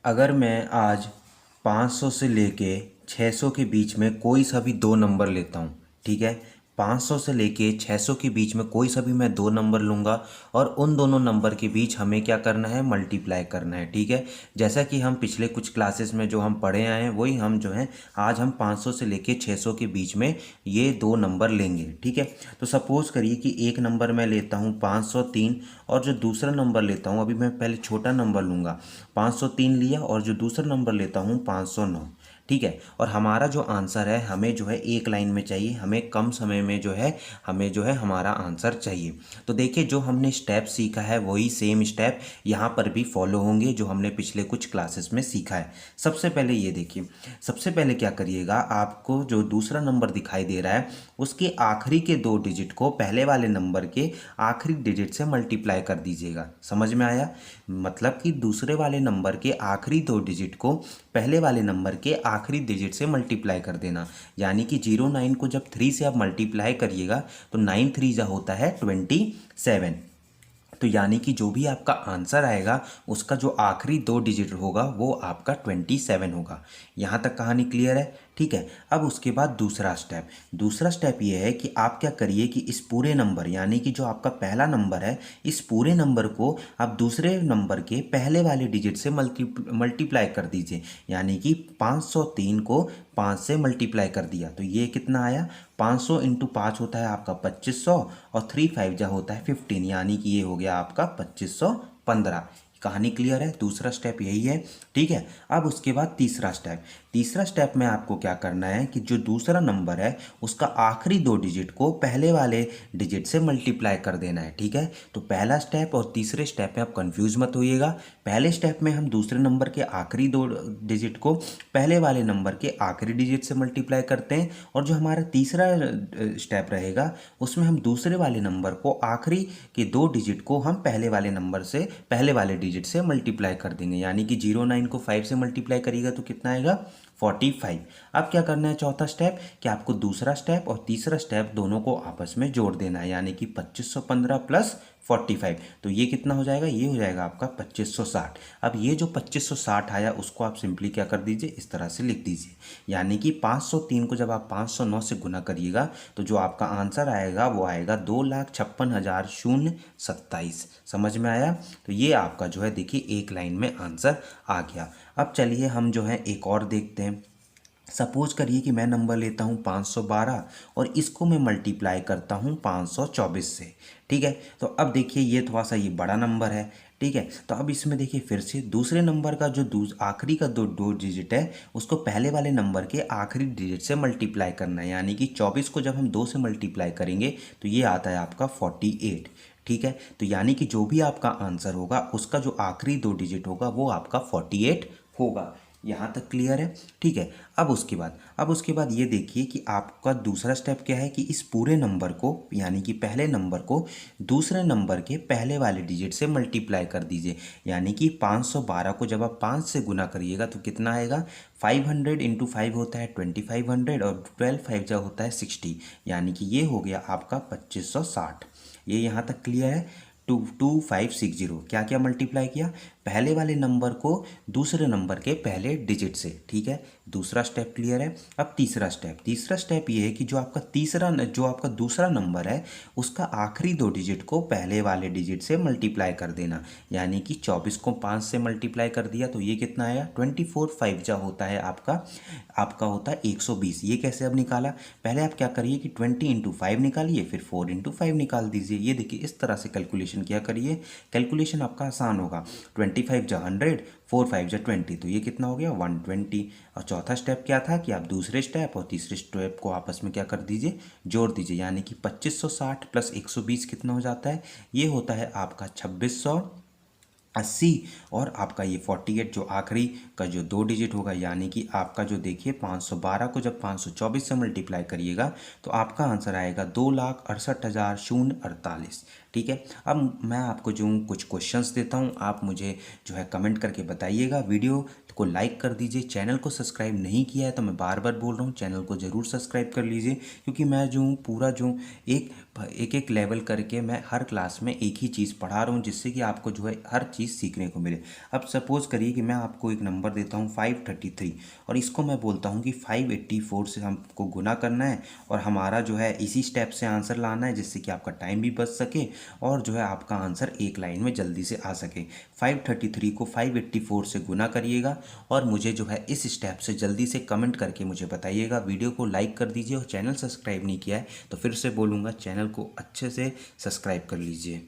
अगर मैं आज 500 से लेके 600 के बीच में कोई सा भी दो नंबर लेता हूँ, ठीक है। 500 से लेके 600 के बीच में कोई सा भी मैं दो नंबर लूँगा और उन दोनों नंबर के बीच हमें क्या करना है, मल्टीप्लाई करना है, ठीक है। जैसा कि हम पिछले कुछ क्लासेस में जो हम पढ़े आए हैं वही हम जो है आज हम 500 से लेके 600 के बीच में ये दो नंबर लेंगे, ठीक है। तो सपोज़ करिए कि एक नंबर मैं लेता हूँ 503 और जो दूसरा नंबर लेता हूँ, अभी मैं पहले छोटा नंबर लूँगा, 503 लिया और जो दूसरा नंबर लेता हूँ 509, ठीक है। और हमारा जो आंसर है हमें जो है एक लाइन में चाहिए, हमें कम समय में जो है हमें जो है हमारा आंसर चाहिए। तो देखिए जो हमने स्टेप सीखा है वही सेम स्टेप यहाँ पर भी फॉलो होंगे जो हमने पिछले कुछ क्लासेस में सीखा है। सबसे पहले ये देखिए, सबसे पहले क्या करिएगा, आपको जो दूसरा नंबर दिखाई दे रहा है उसके आखिरी के दो डिजिट को पहले वाले नंबर के आखिरी डिजिट से मल्टीप्लाई कर दीजिएगा। समझ में आया? मतलब कि दूसरे वाले नंबर के आखिरी दो डिजिट को पहले वाले नंबर के आखिरी डिजिट से मल्टीप्लाई कर देना। यानी कि 09 को जब 3 से आप मल्टीप्लाई करिएगा तो 9 3 जा होता है 27। तो यानी कि जो भी आपका आंसर आएगा उसका जो आखिरी दो डिजिट होगा वो आपका 27 होगा। यहाँ तक कहानी क्लियर है? ठीक है। अब उसके बाद दूसरा स्टेप ये है कि आप क्या करिए कि इस पूरे नंबर यानी कि जो आपका पहला नंबर है इस पूरे नंबर को आप दूसरे नंबर के पहले वाले डिजिट से मल्टीप्लाई कर दीजिए। यानी कि 503 को 5 से मल्टीप्लाई कर दिया तो ये कितना आया, 500 इंटू 5 होता है आपका 2500 और 3 5 जा होता है 15, यानी कि ये हो गया आपका 2515। कहानी क्लियर है? दूसरा स्टेप यही है, ठीक है। अब उसके बाद तीसरा स्टेप में आपको क्या करना है कि जो दूसरा नंबर है उसका आखिरी दो डिजिट को पहले वाले डिजिट से मल्टीप्लाई कर देना है, ठीक है। तो पहला स्टेप और तीसरे स्टेप में आप कंफ्यूज मत होइएगा। पहले स्टेप में हम दूसरे नंबर के आखिरी दो डिजिट को पहले वाले नंबर के आखिरी डिजिट से मल्टीप्लाई करते हैं और जो हमारा तीसरा स्टेप रहेगा उसमें हम दूसरे वाले नंबर को आखिरी के दो डिजिट को हम पहले वाले नंबर से पहले वाले डिजिट से मल्टीप्लाई कर देंगे। यानी कि 09 को 5 से मल्टीप्लाई करिएगा तो कितना आएगा, 45। अब क्या करना है, चौथा स्टेप कि आपको दूसरा स्टेप और तीसरा स्टेप दोनों को आपस में जोड़ देना है। यानी कि 2515 प्लस 45, तो ये कितना हो जाएगा, ये हो जाएगा आपका 2560। अब ये जो 2560 आया उसको आप सिंपली क्या कर दीजिए, इस तरह से लिख दीजिए। यानी कि 503 को जब आप 509 से गुना करिएगा तो जो आपका आंसर आएगा वो आएगा 2,56,027। समझ में आया? तो ये आपका जो है देखिए एक लाइन में आंसर आ गया। अब चलिए हम जो है एक और देखते हैं। सपोज करिए कि मैं नंबर लेता हूँ 512 और इसको मैं मल्टीप्लाई करता हूँ 524 से, ठीक है। तो अब देखिए ये थोड़ा सा ये बड़ा नंबर है, ठीक है। तो अब इसमें देखिए फिर से दूसरे नंबर का जो आखिरी का दो दो डिजिट है उसको पहले वाले नंबर के आखिरी डिजिट से मल्टीप्लाई करना है। यानी कि 24 को जब हम 2 से मल्टीप्लाई करेंगे तो ये आता है आपका 48, ठीक है। तो यानी कि जो भी आपका आंसर होगा उसका जो आखिरी दो डिजिट होगा वो आपका 48 होगा। यहाँ तक क्लियर है? ठीक है। अब उसके बाद ये देखिए कि आपका दूसरा स्टेप क्या है कि इस पूरे नंबर को यानी कि पहले नंबर को दूसरे नंबर के पहले वाले डिजिट से मल्टीप्लाई कर दीजिए। यानी कि 512 को जब आप 5 से गुना करिएगा तो कितना आएगा, 500 इंटू 5 होता है 2500 और 12 5 जा होता है 60। यानी कि ये हो गया आपका 2560। ये यहाँ तक क्लियर है? 2560 क्या क्या मल्टीप्लाई किया, पहले वाले नंबर को दूसरे नंबर के पहले डिजिट से, ठीक है। दूसरा स्टेप क्लियर है। अब तीसरा स्टेप ये है कि जो आपका दूसरा नंबर है उसका आखिरी दो डिजिट को पहले वाले डिजिट से मल्टीप्लाई कर देना। यानी कि 24 को 5 से मल्टीप्लाई कर दिया तो ये कितना आया, 24 5 जा होता है आपका होता है 120। ये कैसे अब निकाला, पहले आप क्या करिए कि 20 इंटू 5 निकालिए, फिर 4 इंटू 5 निकाल दीजिए। ये देखिए इस तरह से कैलकुलेशन किया करिए, कैलकुलेशन आपका आसान होगा। 25 जा 100, 4 5 जा 20, तो ये कितना हो गया 120। और चौथा स्टेप क्या था कि आप दूसरे स्टेप और तीसरे स्टेप को आपस में क्या कर दीजिए, जोड़ दीजिए। यानी कि 2560 प्लस 120 कितना हो जाता है, ये होता है आपका 2680। और आपका ये 48 जो आखिरी का जो दो डिजिट होगा, यानी कि आपका जो देखिए 512 को जब 524 से मल्टीप्लाई करिएगा तो आपका आंसर आएगा 2,68,048, ठीक है। अब मैं आपको जो कुछ क्वेश्चंस देता हूँ आप मुझे जो है कमेंट करके बताइएगा। वीडियो को लाइक कर दीजिए, चैनल को सब्सक्राइब नहीं किया है तो मैं बार बार बोल रहा हूँ चैनल को ज़रूर सब्सक्राइब कर लीजिए, क्योंकि मैं जो हूँ पूरा जो एक एक लेवल करके मैं हर क्लास में एक ही चीज़ पढ़ा रहा हूँ, जिससे कि आपको जो है हर चीज़ चीज़ सीखने को मिले। अब सपोज़ करिए कि मैं आपको एक नंबर देता हूँ 533 और इसको मैं बोलता हूँ कि 584 से हमको गुना करना है और हमारा जो है इसी स्टेप से आंसर लाना है, जिससे कि आपका टाइम भी बच सके और जो है आपका आंसर एक लाइन में जल्दी से आ सके। 533 को 584 से गुना करिएगा और मुझे जो है इस स्टेप से जल्दी से कमेंट करके मुझे बताइएगा। वीडियो को लाइक कर दीजिए और चैनल सब्सक्राइब नहीं किया है तो फिर से बोलूँगा, चैनल को अच्छे से सब्सक्राइब कर लीजिए।